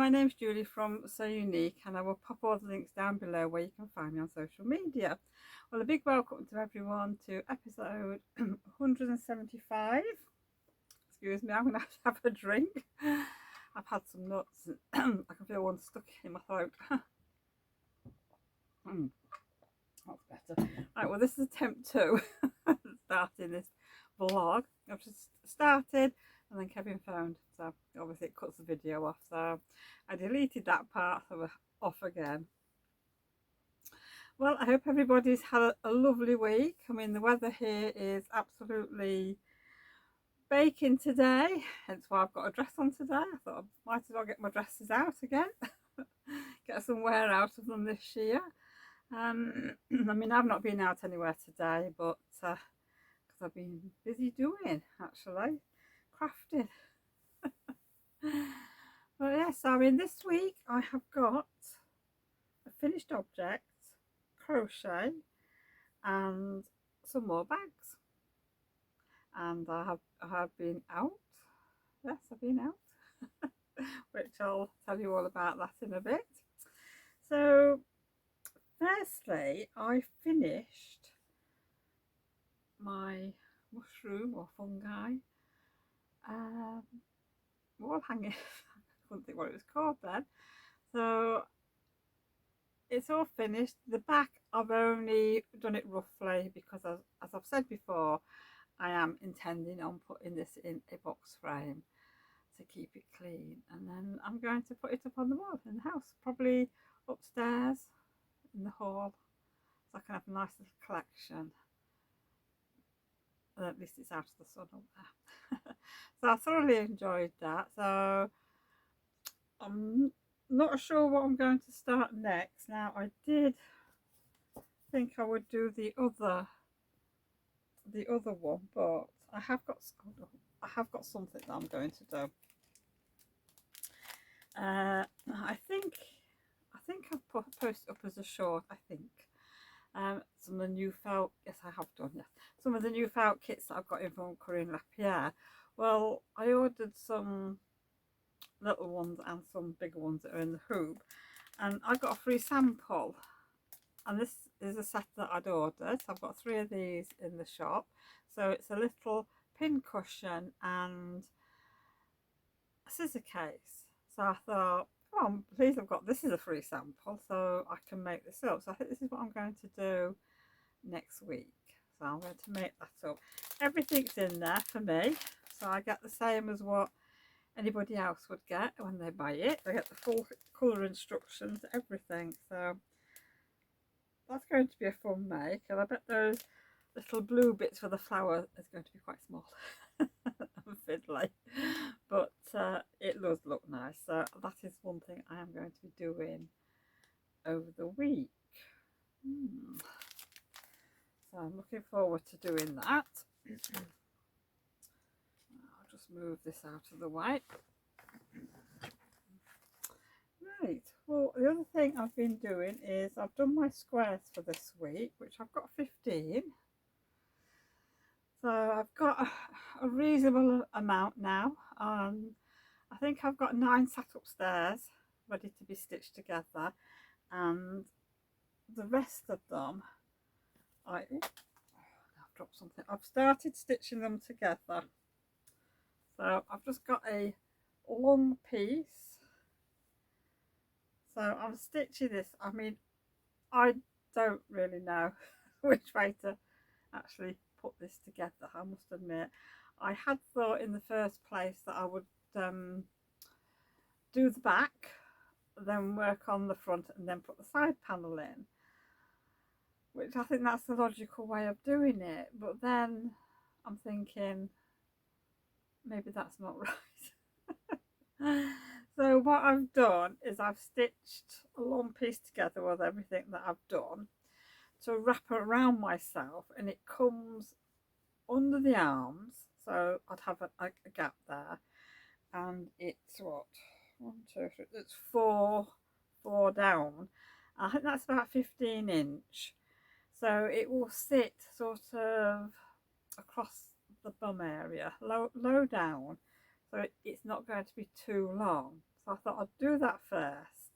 my name's Julie from Salessewunique, and I will pop all the links down below where you can find me on social media. Well, a big welcome to everyone to episode 175. Excuse me, I'm going to have a drink. I've had some nuts and I can feel one stuck in my throat. That's better. Right, well, this is attempt 2 starting this vlog. I've just started and then Kevin phoned, so obviously it cuts the video off, so I deleted that part, so we're off again. Well, I hope everybody's had a lovely week. I mean, the weather here is absolutely baking today, hence why I've got a dress on today. I thought I might as well get my dresses out again, get some wear out of them this year. I mean, I've not been out anywhere today, but because I've been busy doing, actually, crafting. But yes, I mean, this week I have got a finished object, crochet, and some more bags. And I have been out. Yes, I've been out, which I'll tell you all about that in a bit. So, firstly, I finished my mushroom or fungi wall hanging. I couldn't think what it was called then. So it's all finished. The back, I've only done it roughly because, as I've said before, I am intending on putting this in a box frame to keep it clean, and then I'm going to put it up on the wall in the house, probably upstairs in the hall, so I can have a nice little collection. And at least it's out of the sun up there. So I thoroughly enjoyed that. So I'm not sure what I'm going to start next. Now, I did think I would do the other one, but I have got something that I'm going to do. I think I've posted up as a short. I think some of the new felt. Yes, I have done. Yes, some of the new felt kits that I've got in from Corinne Lapierre. Well, I ordered some little ones and some bigger ones that are in the hoop, and I got a free sample. And this is a set that I'd ordered. So I've got 3 of these in the shop. So it's a little pin cushion and a scissor case. So I thought, oh, I'm pleased I've got this as a free sample, so I can make this up. So I think this is what I'm going to do next week. So I'm going to make that up. Everything's in there for me. So I get the same as what anybody else would get when they buy it. They get the full colour instructions, everything. So that's going to be a fun make, and I bet those little blue bits for the flower is going to be quite small and fiddly, but it does look nice. So that is one thing I am going to be doing over the week. So I'm looking forward to doing that. I'll just move this out of the way. Right, well, the other thing I've been doing is I've done my squares for this week, which I've got 15. So I've got a reasonable amount now. I think I've got 9 sat upstairs ready to be stitched together, and the rest of them I've dropped something. I've started stitching them together. So I've just got a long piece. So I'm stitching this. I mean, I don't really know which way to actually put this together, I must admit. I had thought in the first place that I would do the back, then work on the front, and then put the side panel in, which I think that's the logical way of doing it. But then I'm thinking maybe that's not right. So what I've done is I've stitched a long piece together with everything that I've done to wrap around myself, and it comes under the arms, so I'd have a gap there, and it's what, 1, 2, 3, it's four down. I think that's about 15 inch, so it will sit sort of across the bum area, low down, so it's not going to be too long. So I thought I'd do that first.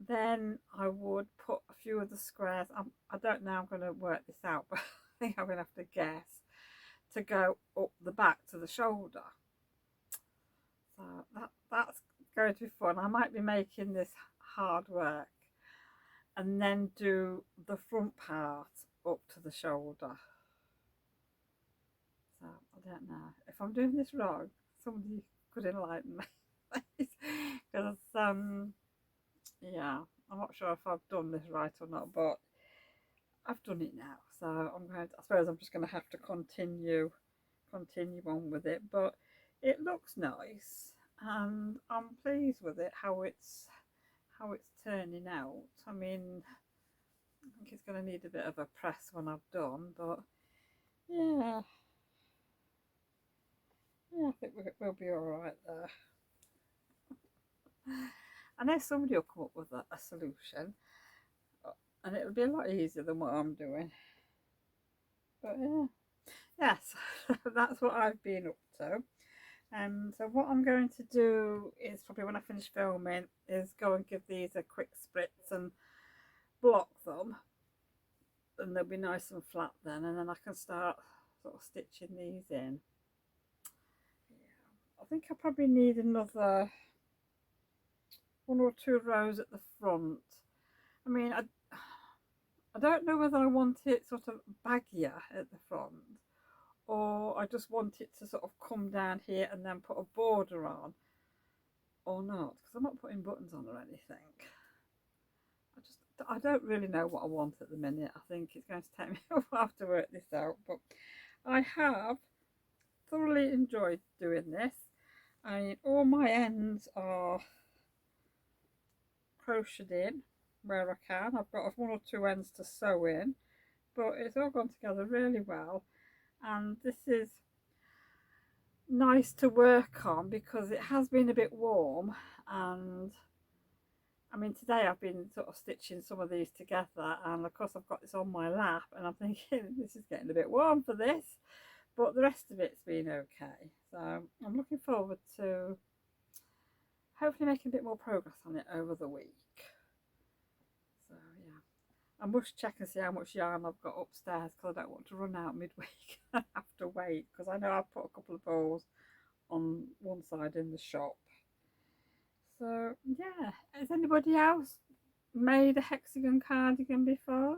Then I would put a few of the squares, I don't know, I'm going to work this out, but I think I'm going to have to guess, to go up the back to the shoulder. So that's going to be fun. I might be making this hard work, and then do the front part up to the shoulder. So I don't know if I'm doing this wrong. Somebody could enlighten me, because yeah, I'm not sure if I've done this right or not, but I've done it now. So I suppose I'm just going to have to continue on with it. But it looks nice, and I'm pleased with it, how it's turning out. I mean, I think it's going to need a bit of a press when I've done, but yeah, I think we'll be all right there. I know somebody will come up with a solution, and it'll be a lot easier than what I'm doing. But yeah, yes, that's what I've been up to. So what I'm going to do is, probably when I finish filming, is go and give these a quick spritz and block them, and they'll be nice and flat then, and then I can start sort of stitching these in. Yeah, I think I probably need another 1 or 2 rows at the front. I mean, I don't know whether I want it sort of baggier at the front, or I just want it to sort of come down here and then put a border on, or not, because I'm not putting buttons on or anything. I don't really know what I want at the minute. I think it's going to take me a while to work this out, but I have thoroughly enjoyed doing this. I mean, all my ends are crocheted in where I can. I've got 1 or 2 ends to sew in, but it's all gone together really well, and this is nice to work on because it has been a bit warm. And I mean, today I've been sort of stitching some of these together, and of course I've got this on my lap, and I'm thinking this is getting a bit warm for this, but the rest of it's been okay. So I'm looking forward to hopefully making a bit more progress on it over the week. So yeah, I must check and see how much yarn I've got upstairs, because I don't want to run out midweek and have to wait, because I know I've put a couple of balls on one side in the shop. So yeah, has anybody else made a hexagon cardigan before?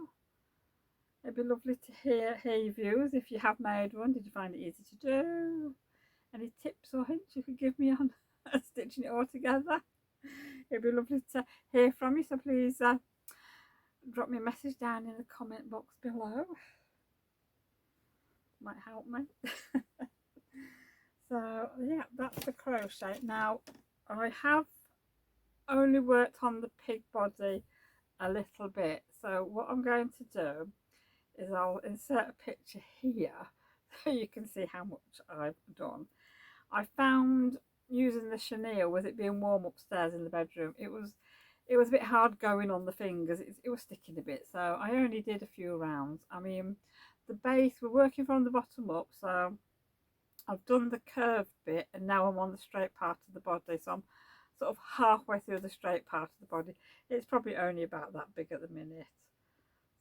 It'd be lovely to hear your views. If you have made one, did you find it easy to do? Any tips or hints you could give me on stitching it all together? It'd be lovely to hear from you, so please drop me a message down in the comment box below. Might help me. So yeah, that's the crochet. Now I have only worked on the pig body a little bit, so what I'm going to do is I'll insert a picture here so you can see how much I've done. I found using the chenille, with it being warm upstairs in the bedroom, it was a bit hard going on the fingers. It was sticking a bit, so I only did a few rounds. I mean, the base, we're working from the bottom up, so I've done the curved bit, and now I'm on the straight part of the body, so I'm sort of halfway through the straight part of the body. It's probably only about that big at the minute.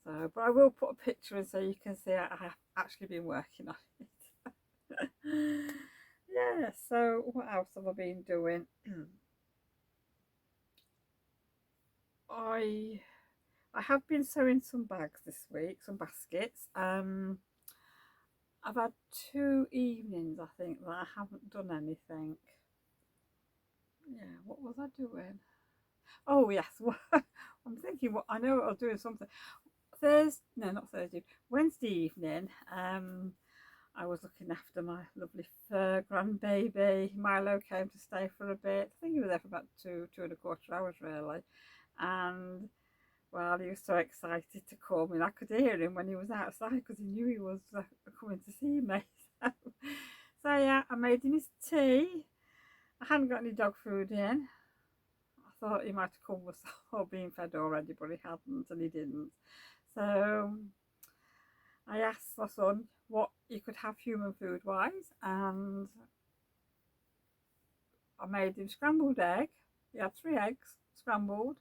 So, but I will put a picture in so you can see I have actually been working on it. Yeah, so what else have I been doing? I have been sewing some bags this week, some baskets. I've had 2 evenings, I think, that I haven't done anything. Yeah, what was I doing? Oh yes, I'm thinking, what I know I was doing something. Wednesday evening, I was looking after my lovely fur grandbaby. Milo came to stay for a bit. I think he was there for about 2.25 hours really, and well, he was so excited to come, and I could hear him when he was outside because he knew he was coming to see me. So yeah, I made him his tea. I hadn't got any dog food in. I thought he might have come with all being fed already, but he hadn't, and he didn't. So I asked my son what he could have human food wise, and I made him scrambled egg He had 3 eggs scrambled,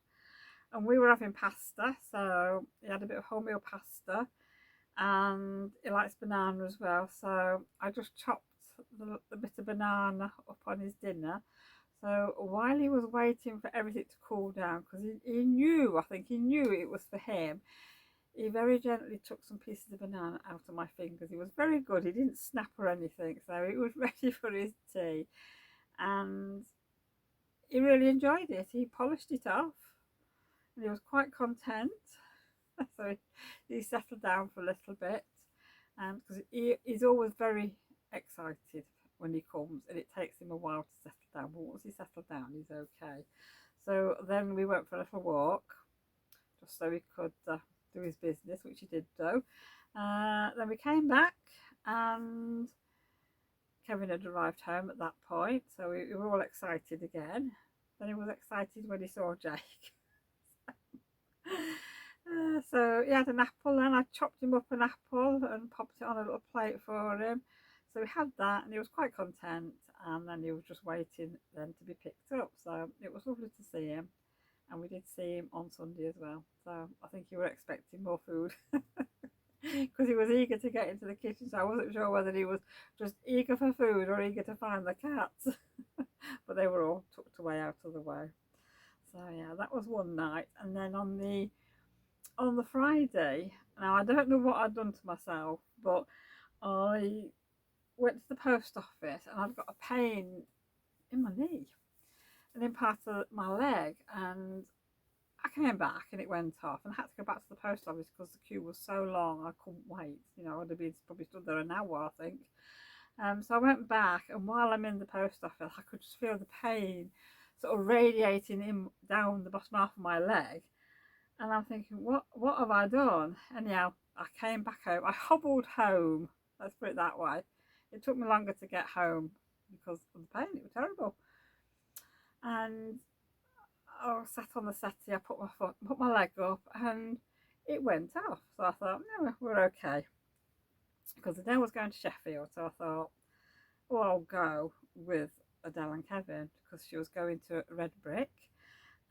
and we were having pasta, so he had a bit of wholemeal pasta, and he likes banana as well. So I just chopped the bit of banana up on his dinner. So while he was waiting for everything to cool down, because he knew, I think he knew it was for him, he very gently took some pieces of banana out of my fingers. He was very good. He didn't snap or anything, so he was ready for his tea. And he really enjoyed it. He polished it off and he was quite content. So he settled down for a little bit, because he's always very excited when he comes, and it takes him a while to settle down, but once he's settled down he's okay. So then we went for a little walk just so he could do his business, which he did do. Then we came back and Kevin had arrived home at that point, so we were all excited again. Then he was excited when he saw Jake. So he had an apple, and I chopped him up an apple and popped it on a little plate for him. So we had that, and he was quite content, and then he was just waiting then to be picked up. So it was lovely to see him, and we did see him on Sunday as well. So I think you were expecting more food because he was eager to get into the kitchen. So I wasn't sure whether he was just eager for food or eager to find the cats. But they were all tucked away out of the way. So yeah, that was one night. And then on the Friday, now I don't know what I'd done to myself, but I went to the post office and I've got a pain in my knee and in part of my leg, and I came back and it went off, and I had to go back to the post office because the queue was so long I couldn't wait. You know, I'd have been probably stood there an hour, I think. So I went back, and while I'm in the post office I could just feel the pain sort of radiating in down the bottom half of my leg, and I'm thinking, what have I done? Anyhow, I came back home. I hobbled home, let's put it that way. It took me longer to get home because of the pain. It was terrible. And I sat on the settee, I put my leg up, and it went off. So I thought, no, we're okay. Because Adele was going to Sheffield, so I thought, oh, I'll go with Adele and Kevin because she was going to Red Brick.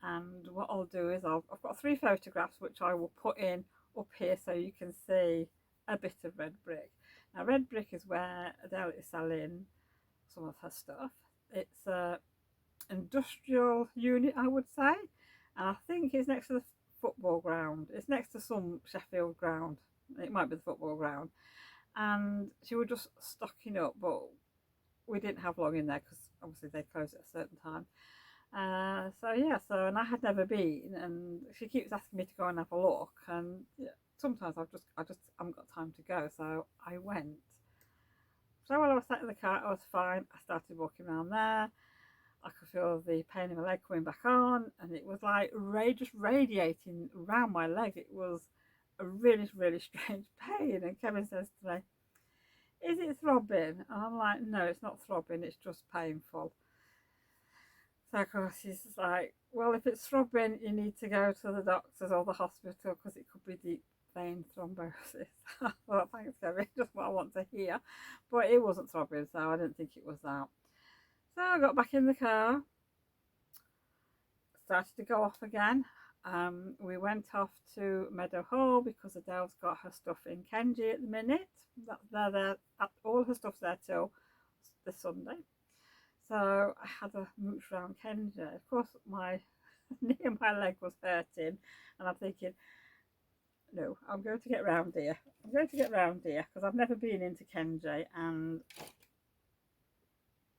And what I'll do is I've got 3 photographs which I will put in up here so you can see a bit of Red Brick. Now Red Brick is where Adele is selling some of her stuff. It's a industrial unit, I would say, and I think it's next to the football ground. It's next to some Sheffield ground. It might be the football ground. And she was just stocking up, but we didn't have long in there because obviously they close at a certain time. So yeah, and I had never been, and she keeps asking me to go and have a look, and yeah, sometimes I just haven't got time to go, so I went. So while I was sat in the car, I was fine. I started walking around there. I could feel the pain in my leg coming back on, and it was like just radiating around my leg. It was a really, really strange pain. And Kevin says to me, "Is it throbbing?" And I'm like, "No, it's not throbbing. It's just painful." So of course he's like, "Well, if it's throbbing, you need to go to the doctors or the hospital because it could be deep vein thrombosis." I thought, thanks, Kevin, just what I want to hear. But it wasn't throbbing, so I didn't think it was that. So I got back in the car, started to go off again. We went off to Meadow Hall because Adele's got her stuff in Kenji at the minute. They're there, all her stuff's there till this Sunday. So I had a mooch around Kenji. Of course, my knee and my leg was hurting, and I'm thinking, no, I'm going to get round here. I'm going to get round here because I've never been into Kenji, and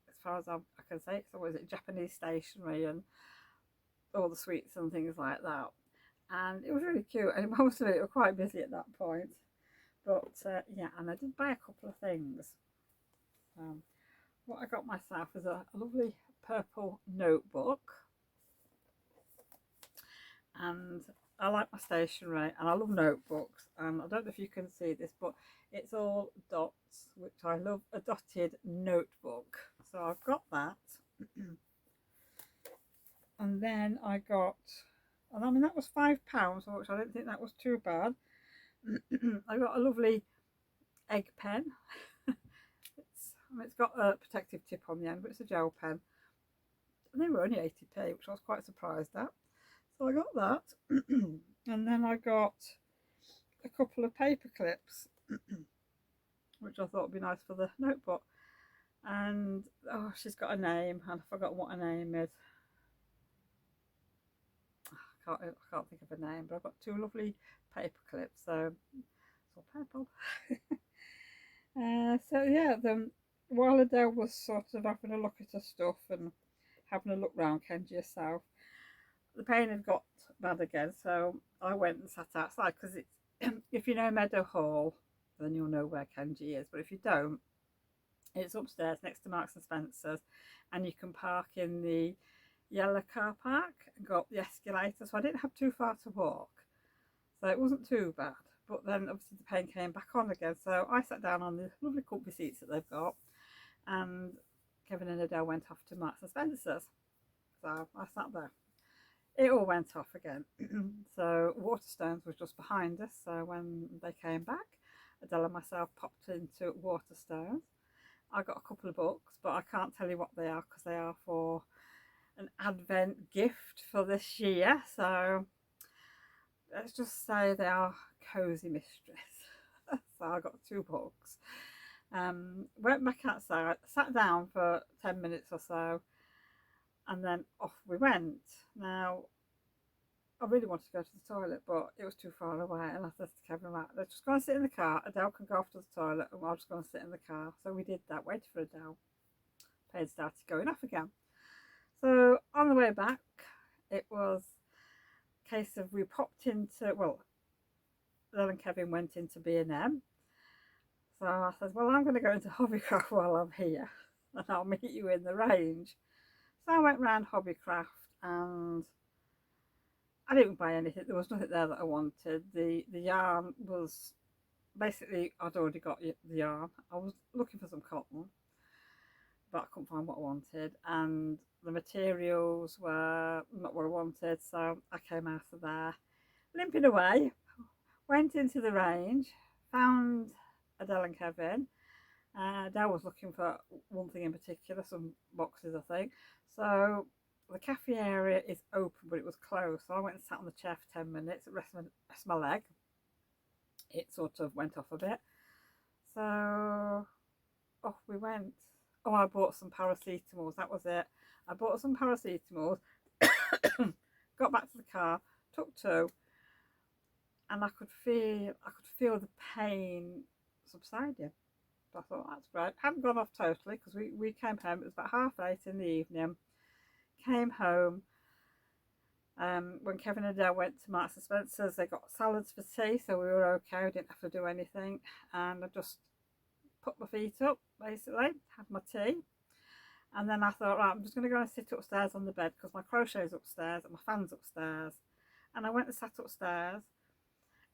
as far as I can say, it's always at Japanese stationery and all the sweets and things like that. And it was really cute, and most of it were quite busy at that point. But yeah, and I did buy a couple of things. What I got myself is a lovely purple notebook, and I like my stationery and I love notebooks, and I don't know if you can see this, but it's all dots, which I love, a dotted notebook. So I've got that. And then I got, and I mean that was £5, which I don't think that was too bad. I got a lovely egg pen. It's got a protective tip on the end, but it's a gel pen. and they were only 80p, which I was quite surprised at. So I got that. And then I got a couple of paper clips, which I thought would be nice for the notebook. And oh, she's got a name, and I forgot what her name is. I can't think of a name, but I've got two lovely paper clips, so it's all purple. So yeah, while Adele was sort of having a look at her stuff and having a look round Kenji herself, the pain had got bad again, so I went and sat outside, because it's if you know Meadow Hall, then you'll know where Kenji is, but if you don't, it's upstairs next to Marks and Spencer's, and you can park in the yellow car park and go up the escalator, so I didn't have too far to walk, so it wasn't too bad. But then obviously the pain came back on again, so I sat down on the lovely comfy seats that they've got, and Kevin and Adele went off to Marks and Spencer's, so I sat there. It all went off again. So Waterstones was just behind us, so when they came back, Adele and myself popped into Waterstones. I got a couple of books, but I can't tell you what they are, because they are for an Advent gift for this year, so let's just say they are Cozy Mistress. So I got two books. Went back outside, sat down for 10 minutes or so, and then off we went. Now, I really wanted to go to the toilet, but it was too far away, and I said to Kevin, right, let's just go and sit in the car. Adele can go off to the toilet, and I'll just go and sit in the car. So we did that, waited for Adele. Pain started going off again. So on the way back, it was a case of we popped into, well, Adele and Kevin went into B&M. So I said, well, I'm going to go into Hobbycraft while I'm here, and I'll meet you in the range. So I went round Hobbycraft, and I didn't buy anything. There was nothing there that I wanted. The yarn was basically, I'd already got the yarn. I was looking for some cotton, but I couldn't find what I wanted, and the materials were not what I wanted, so I came out of there limping away, went into the range, found Adele and Kevin. Adele was looking for one thing in particular, some boxes I think, so the cafe area is open, but it was closed, so I went and sat on the chair for 10 minutes, rest my leg. It sort of went off a bit, so off we went. Oh, I bought some paracetamols, that was it. I bought some paracetamols, got back to the car, took two, and I could feel the pain subsiding. So I thought, that's great. Hadn't gone off totally, because we came home, it was about 8:30 in the evening. Came home. When Kevin and Adele went to Marks and Spencer's, they got salads for tea, so we were okay, we didn't have to do anything, and I just put my feet up, basically, had my tea, and then I thought, right, I'm just going to go and sit upstairs on the bed, because my crochet's upstairs and my fan's upstairs, and I went and sat upstairs,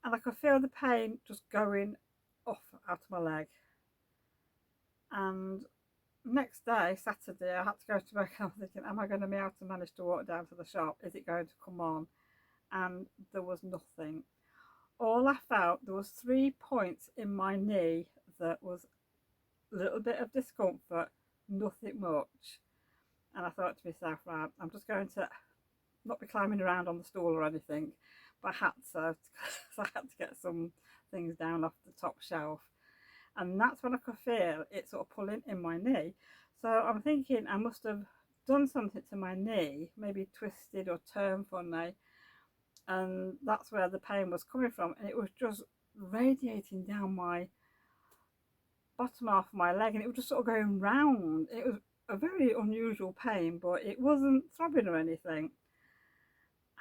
and I could feel the pain just going off out of my leg. And next day, Saturday, I had to go to work, and I was thinking, am I going to be able to manage to walk down to the shop? Is it going to come on? And there was nothing. All I felt, there was 3 points in my knee that was a little bit of discomfort, nothing much. And I thought to myself, right, I'm just going to not be climbing around on the stool or anything, but I had to, so I had to get some things down off the top shelf. And that's when I could feel it sort of pulling in my knee. So I'm thinking I must have done something to my knee, maybe twisted or turned funny, and that's where the pain was coming from, and it was just radiating down my bottom half of my leg, and it was just sort of going round. It was a very unusual pain, but it wasn't throbbing or anything,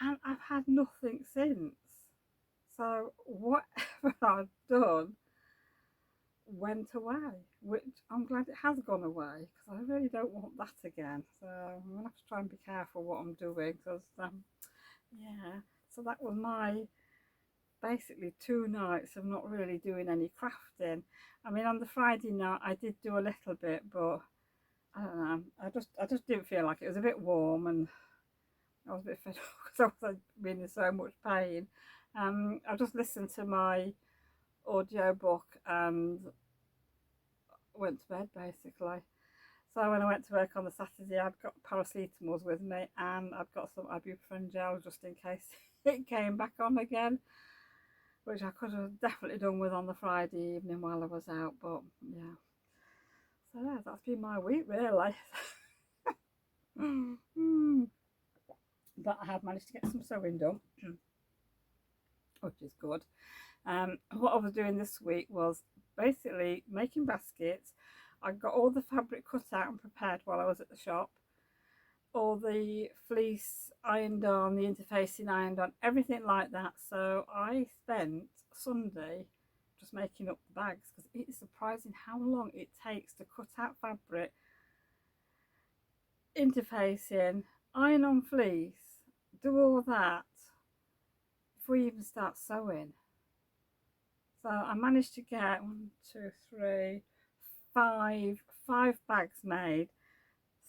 and I've had nothing since. So whatever I've done went away, which I'm glad it has gone away, because I really don't want that again. So I'm gonna have to try and be careful what I'm doing, because yeah, so that was my basically 2 nights of not really doing any crafting. I mean, on the Friday night I did do a little bit, but I don't know, I just didn't feel like it. It was a bit warm, and I was a bit fed up because I was being in so much pain. I just listened to my audio book and went to bed basically. So when I went to work on the Saturday, I'd got paracetamols with me, and I'd got some ibuprofen gel just in case it came back on again, which I could have definitely done with on the Friday evening while I was out. But yeah, so yeah, that's been my week really. But I have managed to get some sewing done, which is good. What I was doing this week was basically making baskets. I got all the fabric cut out and prepared while I was at the shop, all the fleece ironed on, the interfacing ironed on, everything like that. So I spent Sunday just making up the bags, because it is surprising how long it takes to cut out fabric, interfacing, iron on fleece, do all that before you even start sewing. So I managed to get 5 bags made.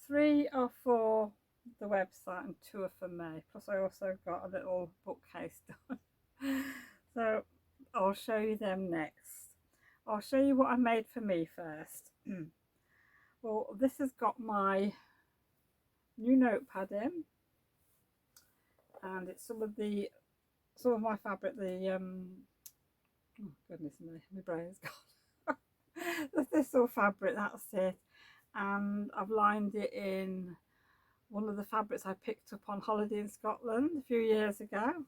3 are for the website and 2 are for me. Plus I also got a little bookcase done. So I'll show you them next. I'll show you what I made for me first. Well, this has got my new notepad in, and it's some of my fabric, oh goodness me, my brain's gone. The thistle fabric, that's it. And I've lined it in one of the fabrics I picked up on holiday in Scotland a few years ago.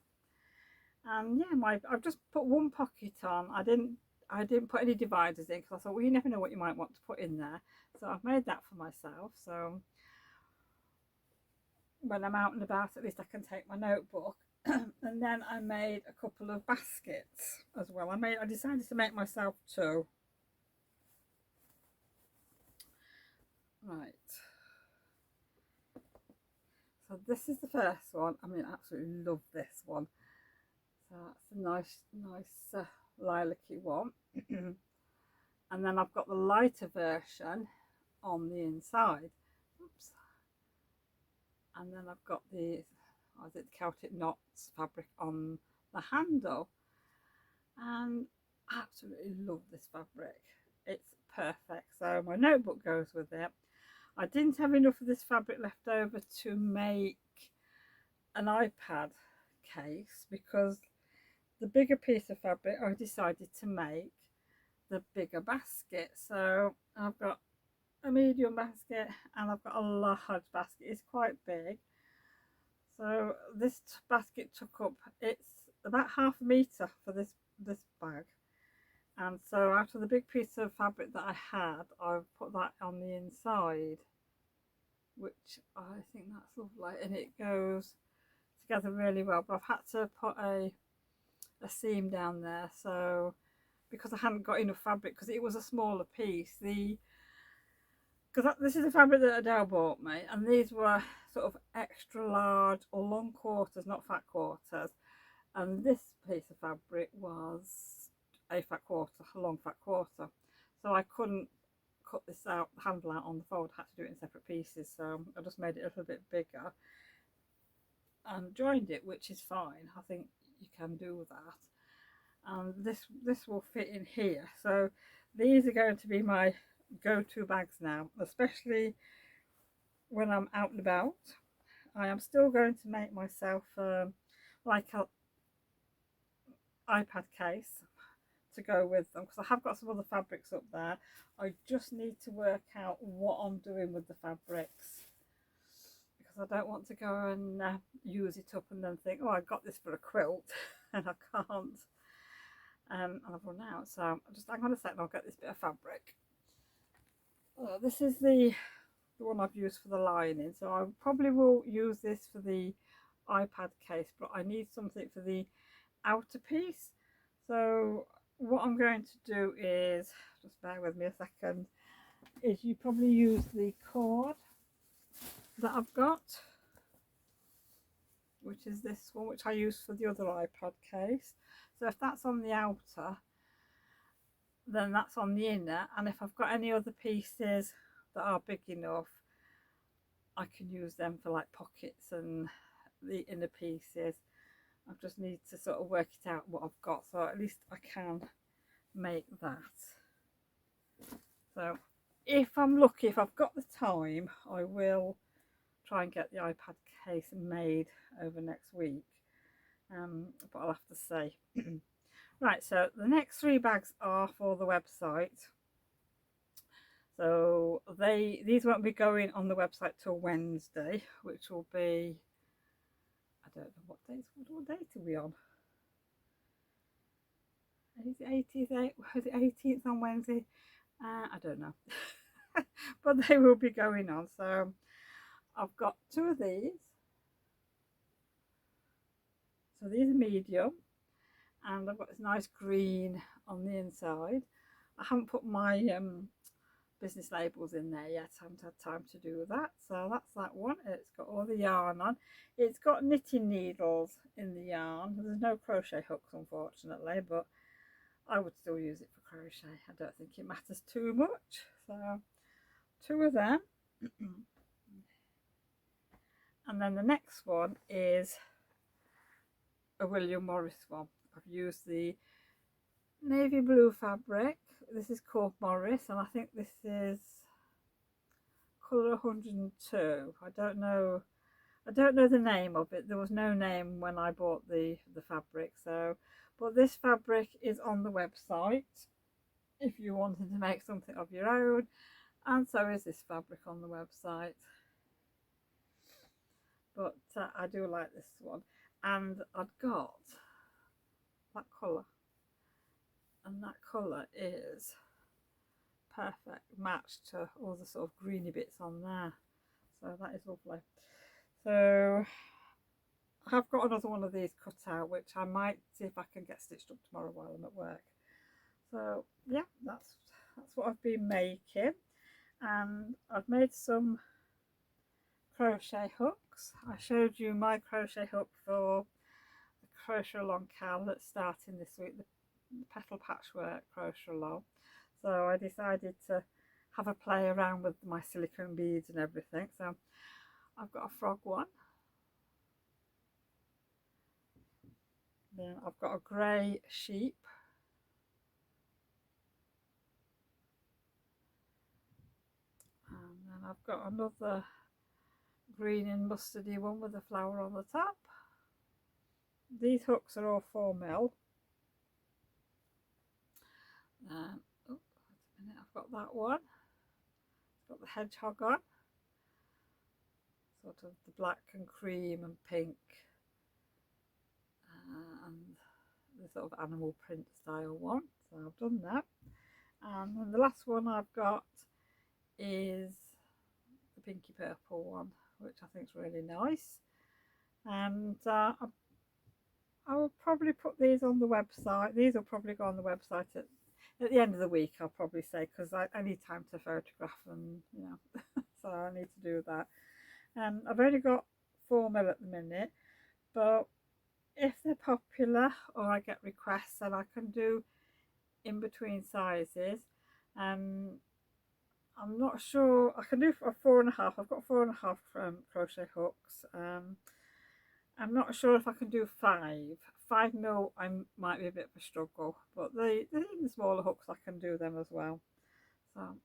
And yeah, I've just put one pocket on. I didn't put any dividers in, because I thought, well, you never know what you might want to put in there. So I've made that for myself. So when I'm out and about, at least I can take my notebook. And then I made a couple of baskets as well. I decided to make myself 2. Right. So this is the first one. I mean, I absolutely love this one. So that's a nice lilac-y one. And then I've got the lighter version on the inside. Oops. And then I've got the Celtic knots fabric on the handle. And I absolutely love this fabric. It's perfect. So my notebook goes with it. I didn't have enough of this fabric left over to make an iPad case, because the bigger piece of fabric I decided to make the bigger basket. So I've got a medium basket and I've got a large basket. It's quite big. So this basket took up, it's about ½ metre for this bag. And so out of the big piece of fabric that I had, I've put that on the inside, which I think that's lovely, and it goes together really well. But I've had to put a seam down there, so because I hadn't got enough fabric, because it was a smaller piece. Because this is the fabric that Adele bought me, and these were sort of extra large or long quarters, not fat quarters, and this piece of fabric was a long fat quarter. So I couldn't cut this out, handle out on the fold. I had to do it in separate pieces, so I just made it a little bit bigger and joined it, which is fine. I think you can do that. And this will fit in here. So these are going to be my go-to bags now, especially when I'm out and about. I am still going to make myself like a iPad case to go with them, because I have got some other fabrics up there. I just need to work out what I'm doing with the fabrics, because I don't want to go and use it up and then think, oh, I got this for a quilt and I can't, and I've run out. So I'm going to set and I'll get this bit of fabric. This is the one I've used for the lining, so I probably will use this for the iPad case, but I need something for the outer piece. So what I'm going to do is, just bear with me a second, is you probably use the cord that I've got, which is this one, which I used for the other iPad case. So if that's on the outer, then that's on the inner, and if I've got any other pieces that are big enough, I can use them for like pockets and the inner pieces. I just need to sort of work it out what I've got, so at least I can make that. So if I'm lucky, if I've got the time, I will try and get the iPad case made over next week. But I'll have to see. Right, so the next 3 bags are for the website. So these won't be going on the website till Wednesday, which will be, I don't know what date are we on? Is it 18th on Wednesday? I don't know. But they will be going on. So I've got 2 of these. So these are medium, and I've got this nice green on the inside. I haven't put my business labels in there yet. I haven't had time to do that. So that's that one. It's got all the yarn on. It's got knitting needles in the yarn. There's no crochet hooks, unfortunately, but I would still use it for crochet. I don't think it matters too much. So 2 of them. And then the next one is a William Morris one. I've used the navy blue fabric. This is called Morris, and I think this is colour 102. I don't know the name of it. There was no name when I bought the fabric. So, but this fabric is on the website if you wanted to make something of your own, and so is this fabric on the website. But I do like this one, and I've got that colour, and that colour is perfect match to all the sort of greeny bits on there. So that is lovely. So I have got another one of these cut out, which I might see if I can get stitched up tomorrow while I'm at work. So yeah, that's what I've been making, and I've made some crochet hooks. I showed you my crochet hook for the crochet along cal that's starting this week, the petal patchwork crochet along. So I decided to have a play around with my silicone beads and everything. So I've got a frog one, then I've got a grey sheep, and then I've got another green and mustardy one with a flower on the top. These hooks are all 4mm. Oh, wait a minute, I've got that one. It's got the hedgehog on, sort of the black and cream and pink, and the sort of animal print style one. So I've done that. And then the last one I've got is the pinky purple one, which I think is really nice. And I will probably put these on the website. These will probably go on the website at the end of the week, I'll probably say, because I need time to photograph them, you know. So I need to do that. I've only got 4mm at the minute, but if they're popular or I get requests, then I can do in between sizes. I'm not sure. I can do a 4.5. I've got 4.5 crochet hooks. I'm not sure if I can do 5. 5mm I might be a bit of a struggle, but the even smaller hooks I can do them as well. So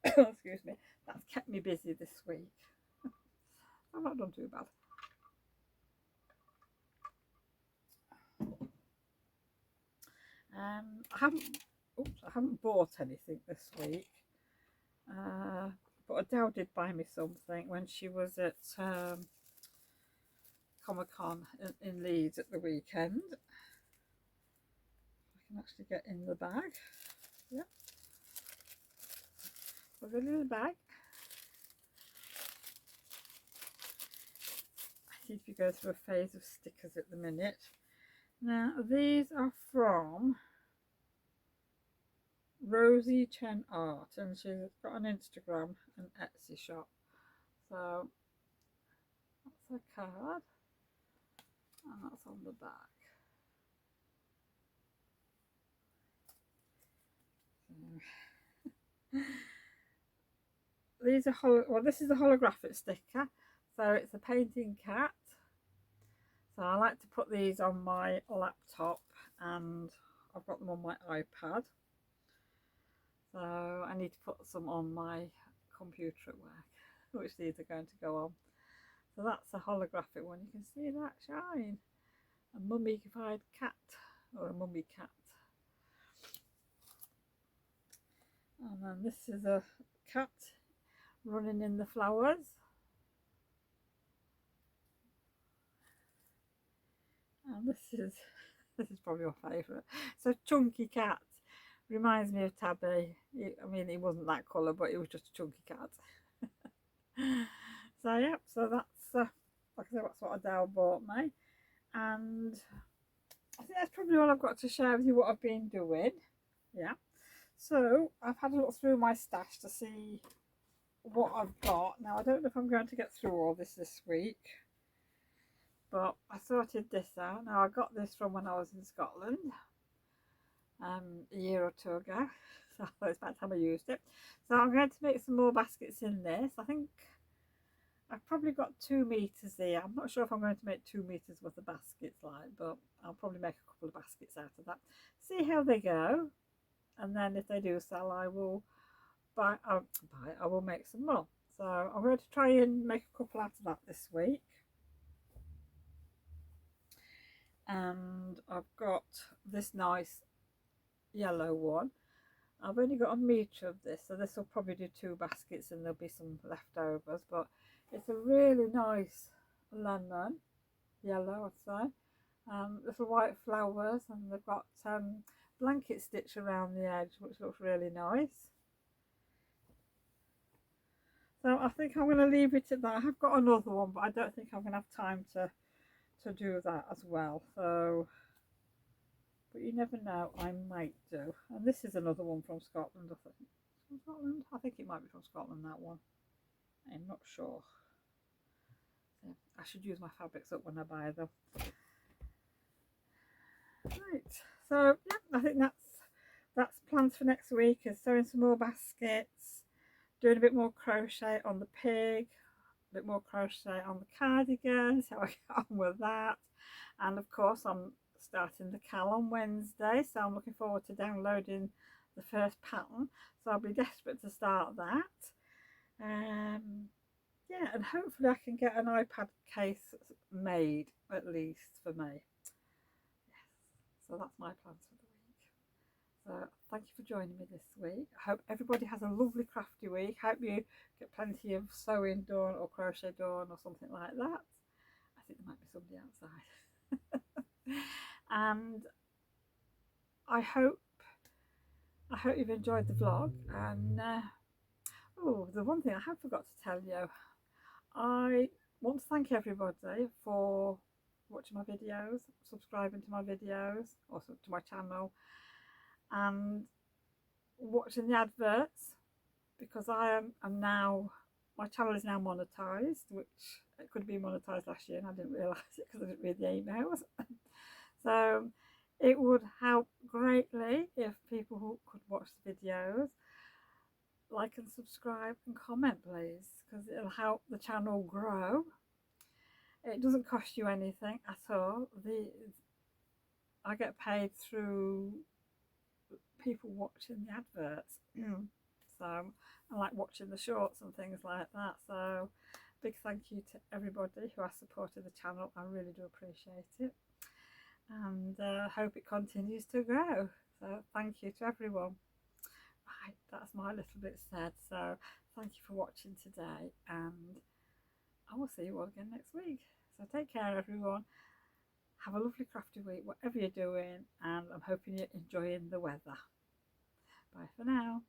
excuse me, that's kept me busy this week. I've not done too bad. I haven't bought anything this week, but Adele did buy me something when she was at Comic-Con in Leeds at the weekend. I can actually get in the bag. Yeah, put it in the bag. I seem to be going through a phase of stickers at the minute. Now these are from Rosie Chen Art, and she's got an Instagram and Etsy shop. So that's a card, and that's on the back. These are well, this is a holographic sticker, so it's a painting cat. So I like to put these on my laptop, and I've got them on my iPad. So I need to put some on my computer at work, which these are going to go on. So that's a holographic one. You can see that shine. A mummified cat, or a mummy cat. And then this is a cat running in the flowers. And this is probably my favourite. It's a chunky cat. Reminds me of Tabby. I mean, he wasn't that colour, but he was just a chunky cat. So yeah, so that's like I said, that's what Adele bought me, and I think that's probably all I've got to share with you what I've been doing. Yeah, so I've had a look through my stash to see what I've got. Now I don't know if I'm going to get through all this week, but I sorted this out. Now I got this from when I was in Scotland a year or two ago, so it's about time I used it. So I'm going to make some more baskets in this. I think I've probably got 2 meters here. I'm not sure if I'm going to make 2 meters worth of baskets like, but I'll probably make a couple of baskets out of that. See how they go, and then if they do sell, I will I will make some more. So I'm going to try and make a couple out of that this week. And I've got this nice yellow one. I've only got a metre of this, so this will probably do 2 baskets and there'll be some leftovers, but it's a really nice lemon yellow, I'd say. Little white flowers, and they've got blanket stitch around the edge, which looks really nice. So I think I'm going to leave it at that. I have got another one, but I don't think I'm going to have time to do that as well. So, but you never know, I might do. And this is another one from Scotland, I think. From Scotland? I think it might be from Scotland, that one. I'm not sure. So I should use my fabrics up when I buy them. Right, so yeah, I think that's plans for next week, is sewing some more baskets, doing a bit more crochet on the pig, a bit more crochet on the cardigan, so I get on with that. And of course I'm starting the Cal on Wednesday, so I'm looking forward to downloading the first pattern, so I'll be desperate to start that. Yeah, and hopefully I can get an iPad case made, at least for me. So that's my plans for the week. So thank you for joining me this week. I hope everybody has a lovely crafty week. Hope you get plenty of sewing done or crochet done or something like that. I think there might be somebody outside. And I hope you've enjoyed the vlog. And oh, the one thing I have forgot to tell you, I want to thank everybody for watching my videos, subscribing to my videos, or to my channel, and watching the adverts, because I am now, my channel is now monetized, which it could be monetized last year and I didn't realize it because I didn't read the emails. So it would help greatly if people who could watch the videos like and subscribe and comment, please, because it'll help the channel grow. It doesn't cost you anything at all. I get paid through people watching the adverts. So I like watching the shorts and things like that. So big thank you to everybody who has supported the channel. I really do appreciate it, and hope it continues to grow. So thank you to everyone. Right, that's my little bit said. So thank you for watching today, and I will see you all again next week. So take care, everyone. Have a lovely crafty week, whatever you're doing, and I'm hoping you're enjoying the weather. Bye for now.